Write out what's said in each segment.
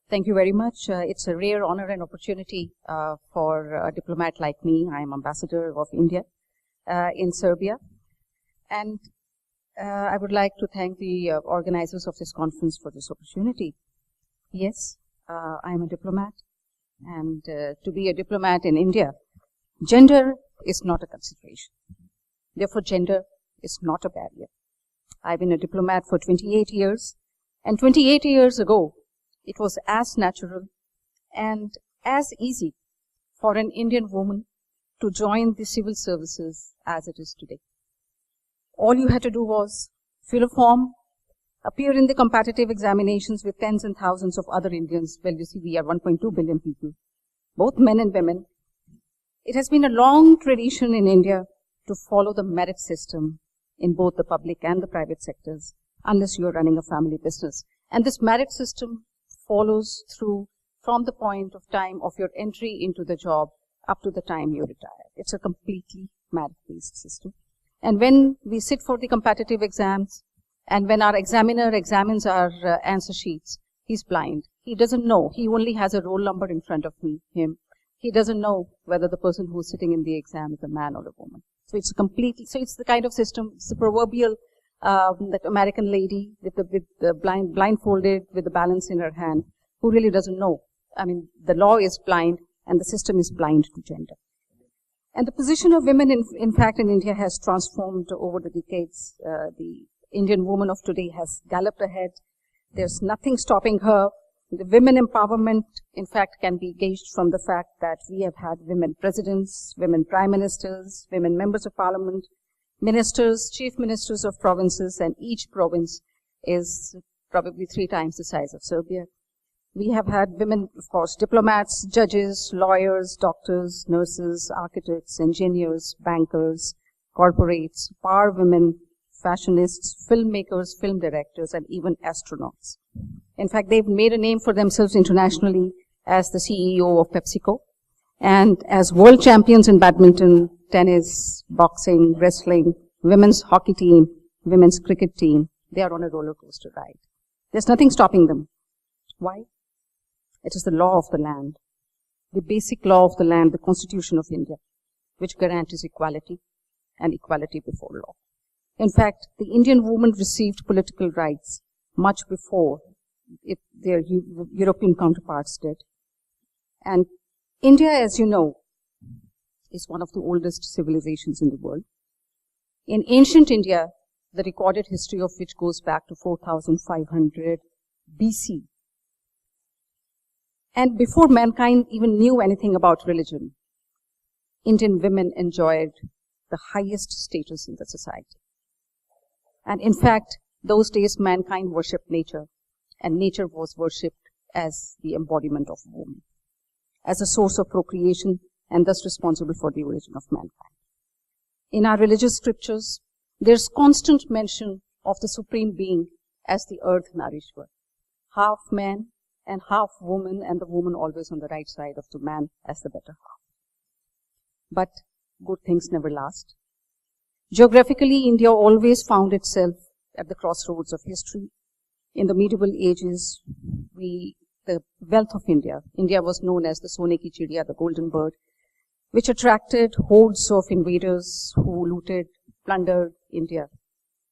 Thank you very much. It's a rare honor and opportunity for a diplomat like me. I am Ambassador of India in Serbia. And I would like to thank the organizers of this conference for this opportunity. Yes, I am a diplomat. And to be a diplomat in India, gender is not a consideration. Therefore, gender is not a barrier. I've been a diplomat for 28 years. And 28 years ago, it was as natural and as easy for an Indian woman to join the civil services as it is today. All you had to do was fill a form, appear in the competitive examinations with tens and thousands of other Indians. Well, you see, we are 1.2 billion people, both men and women. It has been a long tradition in India to follow the merit system in both the public and the private sectors, unless you're running a family business. And this merit system follows through from the point of time of your entry into the job up to the time you retire. It's a completely merit-based system. And when we sit for the competitive exams, and when our examiner examines our answer sheets, he's blind. He doesn't know. He only has a roll number in front of him. He doesn't know whether the person who's sitting in the exam is a man or a woman. So it's it's the kind of system, it's the proverbial that American lady with the blindfolded with the balance in her hand, who really doesn't know. I mean, the law is blind and the system is blind to gender. And the position of women, in fact, in India has transformed over the decades. The Indian woman of today has galloped ahead. There's nothing stopping her. The women empowerment, in fact, can be gauged from the fact that we have had women presidents, women prime ministers, women members of parliament, ministers, chief ministers of provinces, and each province is probably 3 times the size of Serbia. We have had women, of course, diplomats, judges, lawyers, doctors, nurses, architects, engineers, bankers, corporates, power women, fashionists, filmmakers, film directors, and even astronauts. In fact, they've made a name for themselves internationally as the CEO of PepsiCo and as world champions in badminton, tennis, boxing, wrestling, women's hockey team, women's cricket team. They are on a roller coaster ride. There's nothing stopping them. Why? It is the law of the land, the basic law of the land, the Constitution of India, which guarantees equality and equality before law. In fact, the Indian woman received political rights much before their European counterparts did. And India, as you know, is one of the oldest civilizations in the world. In ancient India, the recorded history of which goes back to 4500 BC. And before mankind even knew anything about religion, Indian women enjoyed the highest status in the society. And in fact, those days mankind worshipped nature, and nature was worshipped as the embodiment of woman, as a source of procreation and thus responsible for the origin of mankind. In our religious scriptures, there's constant mention of the Supreme Being as the Earth Narishwar, half man and half woman, and the woman always on the right side of the man as the better half. But good things never last. Geographically, India always found itself at the crossroads of history. In the medieval ages, the wealth of India was known as the Sone ki Chidiya, the golden bird, which attracted hordes of invaders who looted, plundered India.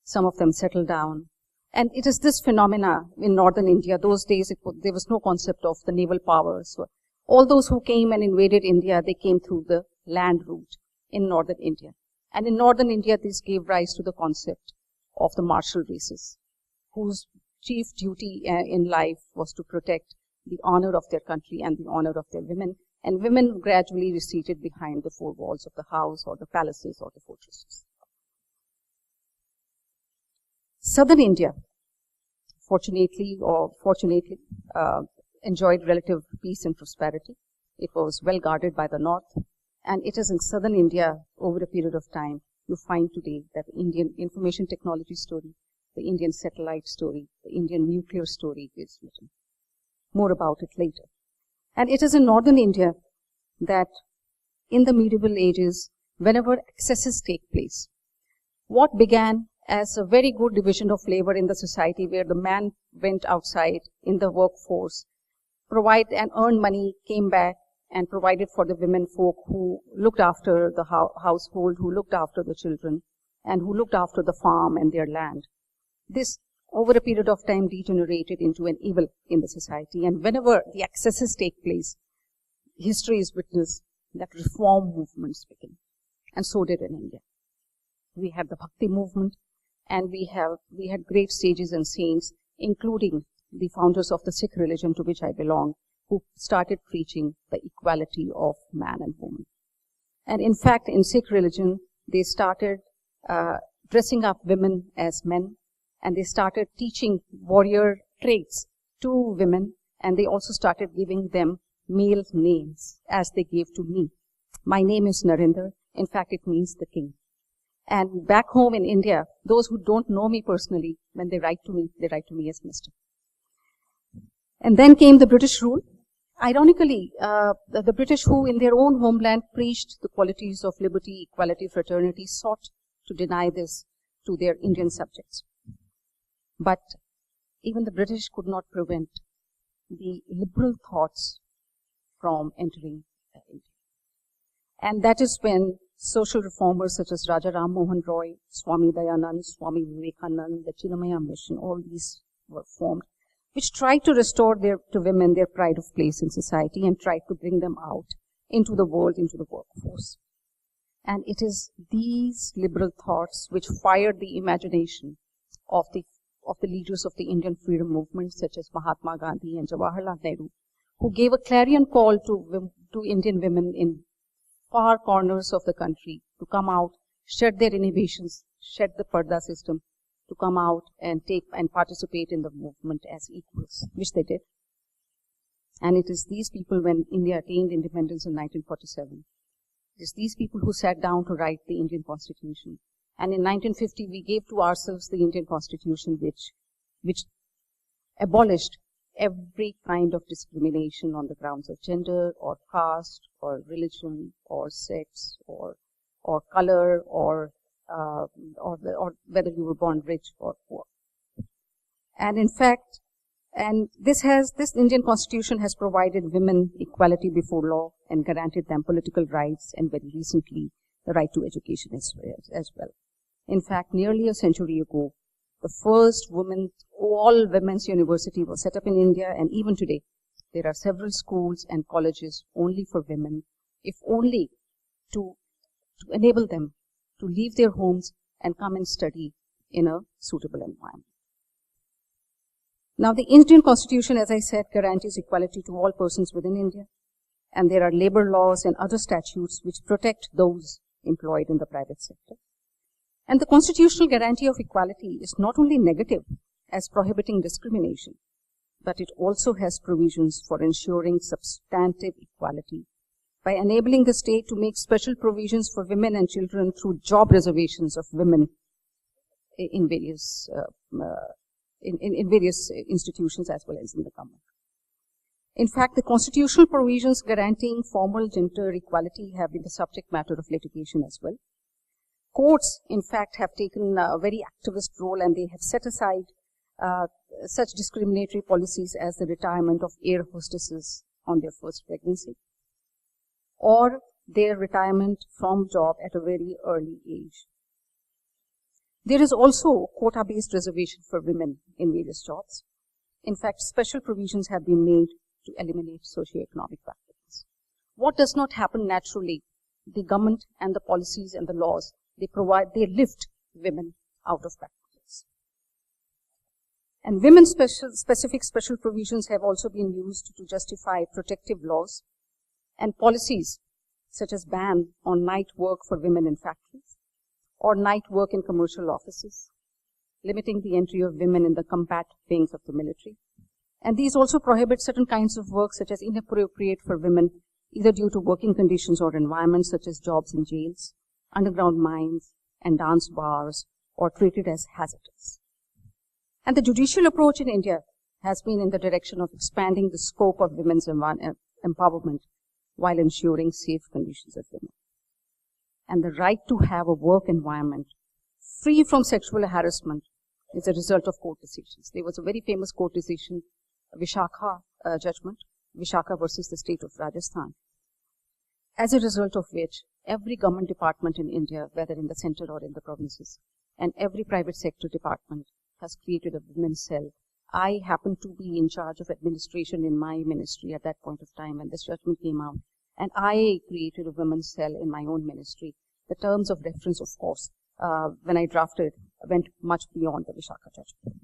Some of them settled down. And it is this phenomena in northern India. Those days, there was no concept of the naval powers. So all those who came and invaded India, they came through the land route in northern India. And in northern India, this gave rise to the concept of the martial races, whose chief duty in life was to protect the honor of their country and the honor of their women. And women gradually retreated behind the 4 walls of the house or the palaces or the fortresses. Southern India, fortunately, enjoyed relative peace and prosperity. It was well guarded by the north. And it is in southern India, over a period of time, you find today that the Indian information technology story, the Indian satellite story, the Indian nuclear story is written. More about it later. And it is in northern India that in the medieval ages, whenever excesses take place, what began as a very good division of labor in the society where the man went outside in the workforce provide and earn money, came back and provided for the women folk who looked after the household, who looked after the children, and who looked after the farm and their land. This, over a period of time, degenerated into an evil in the society. And whenever the excesses take place, history is witness that reform movements begin. And so did in India. We had the Bhakti movement, and we had great sages and saints, including the founders of the Sikh religion to which I belong, who started preaching the equality of man and woman. And in fact, in Sikh religion, they started dressing up women as men, and they started teaching warrior traits to women, and they also started giving them male names as they gave to me. My name is Narinder. In fact, it means the king. And back home in India, those who don't know me personally, when they write to me as Mr. And then came the British rule. Ironically, the British, who in their own homeland preached the qualities of liberty, equality, fraternity, sought to deny this to their Indian subjects. But even the British could not prevent the liberal thoughts from entering India. And that is when social reformers such as Raja Ram Mohan Roy, Swami Dayanand, Swami Vivekanand, the Chinamaya Mission, all these were formed, which tried to restore to women their pride of place in society and tried to bring them out into the world, into the workforce. And it is these liberal thoughts which fired the imagination of the leaders of the Indian freedom movement, such as Mahatma Gandhi and Jawaharlal Nehru, who gave a clarion call to Indian women in far corners of the country to come out, shed their inhibitions, shed the Parda system, to come out and take and participate in the movement as equals, which they did. And it is these people, when India attained independence in 1947, it is these people who sat down to write the Indian Constitution. And in 1950, we gave to ourselves the Indian Constitution, which abolished every kind of discrimination on the grounds of gender or caste or religion or sex or color or whether you were born rich or poor. And in fact, this Indian Constitution has provided women equality before law and granted them political rights, and very recently the right to education as well. In fact, nearly a century ago, the first all women's university was set up in India, and even today, there are several schools and colleges only for women, if only to enable them to leave their homes and come and study in a suitable environment. Now, the Indian Constitution, as I said, guarantees equality to all persons within India, and there are labor laws and other statutes which protect those employed in the private sector. And the constitutional guarantee of equality is not only negative as prohibiting discrimination, but it also has provisions for ensuring substantive equality by enabling the state to make special provisions for women and children through job reservations of women in various institutions as well as in the government. In fact, the constitutional provisions guaranteeing formal gender equality have been the subject matter of litigation as well. Courts, in fact, have taken a very activist role, and they have set aside such discriminatory policies as the retirement of air hostesses on their first pregnancy, or their retirement from job at a very early age. There is also quota-based reservation for women in various jobs. In fact, special provisions have been made to eliminate socioeconomic backwards. What does not happen naturally, the government and the policies and the laws, they lift women out of backwards. And women's specific special provisions have also been used to justify protective laws and policies such as ban on night work for women in factories or night work in commercial offices, limiting the entry of women in the combat wings of the military. And these also prohibit certain kinds of work such as inappropriate for women, either due to working conditions or environments such as jobs in jails, underground mines, and dance bars, or treated as hazardous. And the judicial approach in India has been in the direction of expanding the scope of women's empowerment while ensuring safe conditions of women. And the right to have a work environment free from sexual harassment is a result of court decisions. There was a very famous court decision, Vishakha judgment, Vishaka versus the state of Rajasthan, as a result of which every government department in India, whether in the center or in the provinces, and every private sector department has created a women's cell. I happened to be in charge of administration in my ministry at that point of time when this judgment came out, and I created a women's cell in my own ministry. The terms of reference, of course, when I drafted, went much beyond the Vishaka judgment.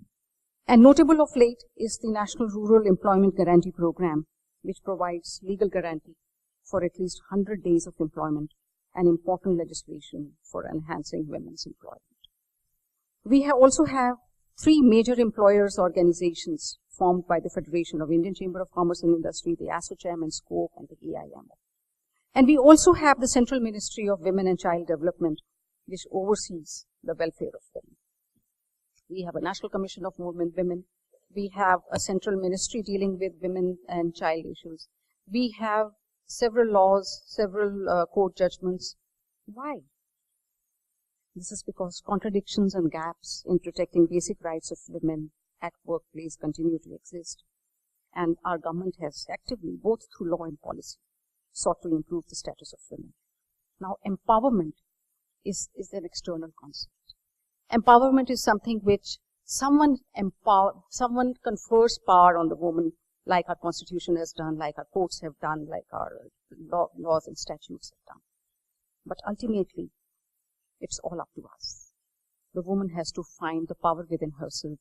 And notable of late is the National Rural Employment Guarantee Program, which provides legal guarantee for at least 100 days of employment and important legislation for enhancing women's employment. We also have 3 major employers organizations formed by the Federation of Indian Chamber of Commerce and Industry, the ASSOCHAM and SCOPE, and the AIMO. And we also have the Central Ministry of Women and Child Development, which oversees the welfare of women. We have a National Commission of Women. We have a central ministry dealing with women and child issues. We have several laws, several court judgments. Why? This is because contradictions and gaps in protecting basic rights of women at workplace continue to exist. And our government has actively, both through law and policy, sought to improve the status of women. Now, empowerment is an external concept. Empowerment is something which someone confers power on the woman, like our constitution has done, like our courts have done, like our laws and statutes have done. But ultimately, it's all up to us. The woman has to find the power within herself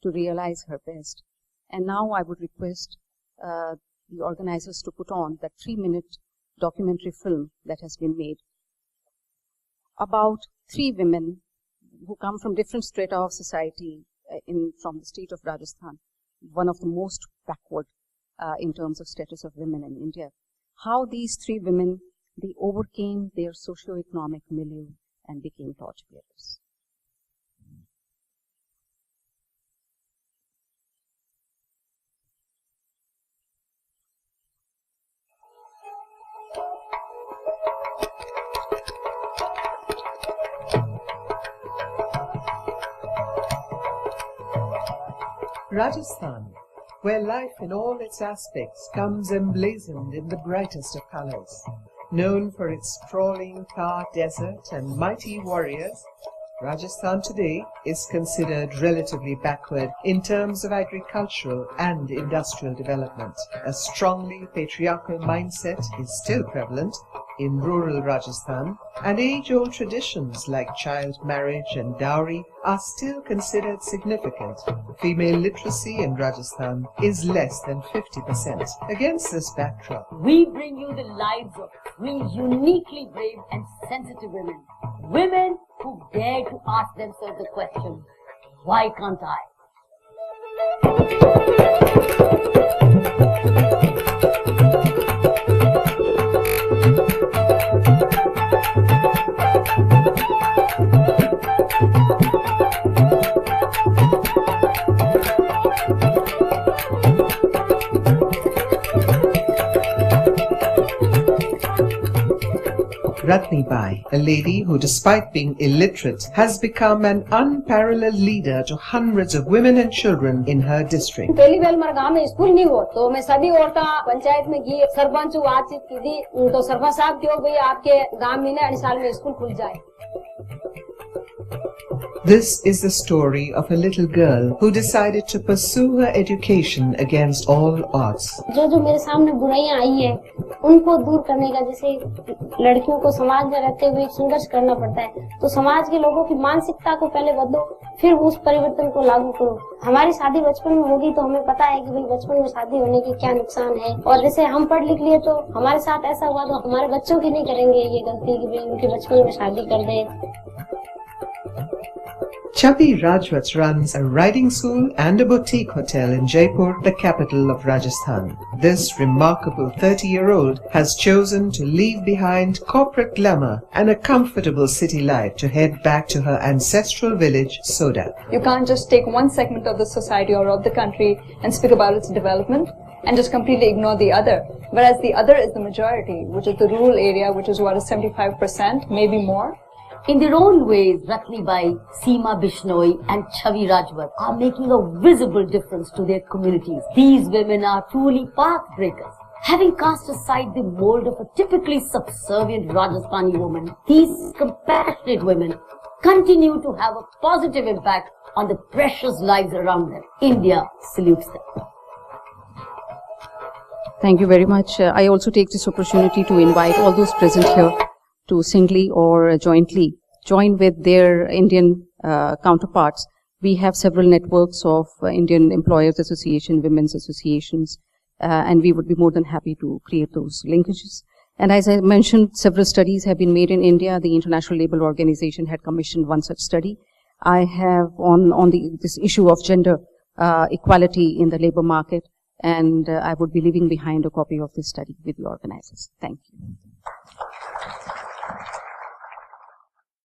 to realize her best. And now I would request the organizers to put on that 3-minute documentary film that has been made about 3 women who come from different strata of society from the state of Rajasthan, one of the most backward in terms of status of women in India. How these 3 women, they overcame their socio-economic milieu and became torchbearers. Rajasthan, where life in all its aspects comes emblazoned in the brightest of colors. Known for its sprawling Thar desert and mighty warriors, Rajasthan today is considered relatively backward in terms of agricultural and industrial development. A strongly patriarchal mindset is still prevalent in rural Rajasthan, and age-old traditions like child marriage and dowry are still considered significant. Female literacy in Rajasthan is less than 50%. Against this backdrop, we bring you the lives of 3 uniquely brave and sensitive women. Women who dare to ask themselves the question, why can't I? Ratnibai, a lady who, despite being illiterate, has become an unparalleled leader to hundreds of women and children in her district. पहली बार हमारे गांव में school नहीं हुआ तो मैं सभी औरतें पंचायत में गई, सरपंच से बातचीत की थी, तो सरपंच साहब क्यों भाई आपके गांव में ना 8 साल में स्कूल खुल जाए. This is the story of a little girl who decided to pursue her education against all odds. जो मेरे सामने बुराइयां आई है, उनको दूर करने का, जैसे लड़कियों को समाज में रहते हुए संघर्ष करना पड़ता है, तो समाज के लोगों की मानसिकता को पहले बदलो, फिर उस परिवर्तन को लागू करो. हमारी शादी बचपन में होगी तो हमें पता है कि भाई बचपन में शादी होने के क्या नुकसान है, और जैसे हम पढ़ लिख लिए तो हमारे साथ ऐसा हुआ तो हमारे बच्चों की नहीं करेंगे ये गलती कि उनके बचपन में शादी कर दें. Chabi Rajwat runs a riding school and a boutique hotel in Jaipur, the capital of Rajasthan. This remarkable 30-year-old has chosen to leave behind corporate glamour and a comfortable city life to head back to her ancestral village, Soda. You can't just take one segment of the society or of the country and speak about its development and just completely ignore the other. Whereas the other is the majority, which is the rural area, which is what is 75%, maybe more. In their own ways, Ratnibai, Seema Bishnoi and Chavi Rajwat are making a visible difference to their communities. These women are truly path breakers. Having cast aside the mold of a typically subservient Rajasthani woman, these compassionate women continue to have a positive impact on the precious lives around them. India salutes them. Thank you very much. I also take this opportunity to invite all those present here to singly or jointly join with their Indian counterparts. We have several networks of Indian Employers Association, Women's Associations, and we would be more than happy to create those linkages. And as I mentioned, several studies have been made in India. The International Labour Organization had commissioned one such study. I have on this issue of gender equality in the labour market, and I would be leaving behind a copy of this study with the organizers. Thank you.